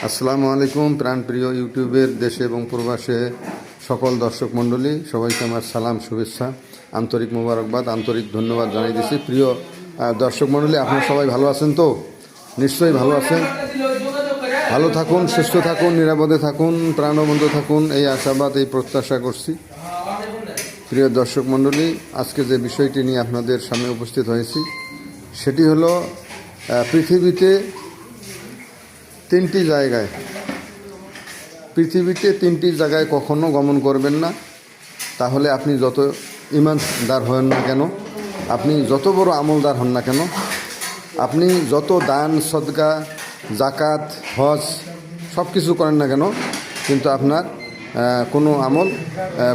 আসসালামু আলাইকুম। প্রাণপ্রিয় ইউটিউবের দেশে এবং প্রবাসে সকল দর্শক মণ্ডলী, সবাইকে আমার সালাম, শুভেচ্ছা, আন্তরিক মোবারকবাদ, আন্তরিক ধন্যবাদ জানিয়ে দিচ্ছি। প্রিয় দর্শক মণ্ডলী, আপনারা সবাই ভালো আছেন তো? নিশ্চয়ই ভালো আছেন। ভালো থাকুন, সুস্থ থাকুন, নিরাপদে থাকুন, প্রাণবন্ত থাকুন, এই আশাবাদ, এই প্রত্যাশা করছি। প্রিয় দর্শক মণ্ডলী, আজকে যে বিষয়টি নিয়ে আপনাদের সামনে উপস্থিত হয়েছি সেটি হলো পৃথিবীতে তিনটি জায়গায় কখনো গমন করবেন না। তাহলে আপনি যত ইমানদার হন না কেন, আপনি যত বড় আমলদার হন না কেন, আপনি যত দান, সদকা, জাকাত, হজ সব কিছু করেন না কেন, কিন্তু আপনার কোনো আমল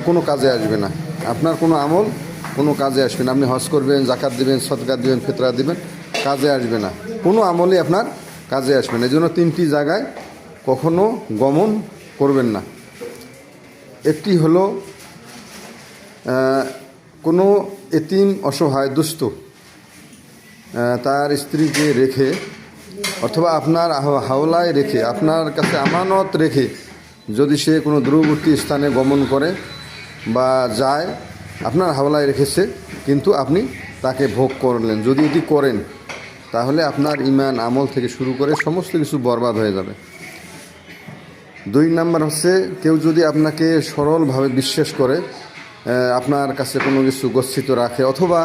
কোনো কাজে আসবে না। আপনার কোনো আমল কোনো কাজে আসবে না। আপনি হজ করবেন, জাকাত দিবেন, সদকা দিবেন, ফিতরা দিবেন, কাজে আসবে না। কোনো আমলই আপনার কাজে আসবে না। এই জন্য তিনটি জায়গায় কখনো গমন করবেন না। একটি হলো কোনো এতিম, অসহায়, দুস্থ তার স্ত্রীকে রেখে অথবা আপনার হাওলায় রেখে, আপনার কাছে আমানত রেখে যদি সে কোনো দূরবর্তী স্থানে গমন করে বা যায়, আপনার হাওলায় রেখেছে কিন্তু আপনি তাকে ভোগ করলেন, যদি এটি করেন তাহলে আপনার ঈমান, আমল থেকে শুরু করে সমস্ত কিছু বরবাদ হয়ে যাবে। 2 নাম্বার হচ্ছে, কেউ যদি আপনাকে সরলভাবে বিশ্বাস করে আপনার কাছে কোনো কিছু গচ্ছিত রাখে অথবা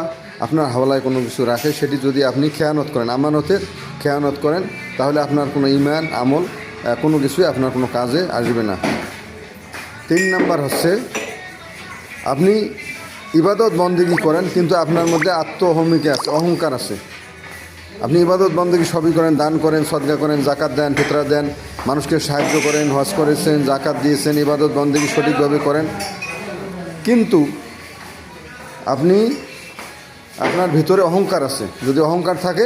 আপনার হাওলায় কোনো কিছু রাখে, সেটি যদি আপনি খেয়ানত করেন, আমানতের খেয়ানত করেন, তাহলে আপনার কোনো ঈমান, আমল কোনো কিছুই আপনার কোনো কাজে আসবে না। 3 নাম্বার হচ্ছে, আপনি ইবাদত বন্দেগী করেন কিন্তু আপনার মধ্যে অহংকার আছে। আপনি ইবাদত বন্দেগী সবই করেন, দান করেন, সদকা করেন, জাকাত দেন, ফিতরা দেন, মানুষকে সাহায্য করেন, হজ করেছেন, জাকাত দিয়েছেন, ইবাদত বন্দেগী সঠিকভাবে করেন, কিন্তু আপনার ভিতরে অহংকার আছে। যদি অহংকার থাকে,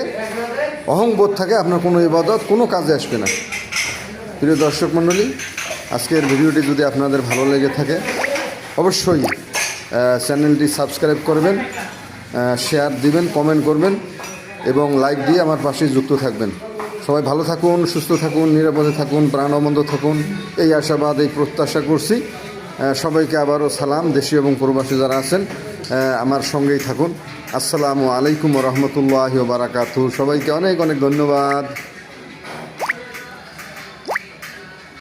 অহংবোধ থাকে, আপনার কোনো ইবাদত কোনো কাজে আসবে না। প্রিয় দর্শক মণ্ডলী, আজকের ভিডিওটি যদি আপনাদের ভালো লেগে থাকে অবশ্যই চ্যানেলটি সাবস্ক্রাইব করবেন, শেয়ার দিবেন, কমেন্ট করবেন এবং লাইক দিয়ে আমার পাশে যুক্ত থাকবেন। সবাই ভালো থাকুন, সুস্থ থাকুন, নিরাপদে থাকুন, প্রাণবন্ত থাকুন, এই আশাবাদ, এই প্রত্যাশা করছি। সবাইকে আবারও সালাম। দেশি এবং প্রবাসী যারা আছেন আমার সঙ্গেই থাকুন। আসসালামু আলাইকুম ওয়া রাহমাতুল্লাহি ওয়া বারাকাতুহু। সবাইকে অনেক অনেক ধন্যবাদ।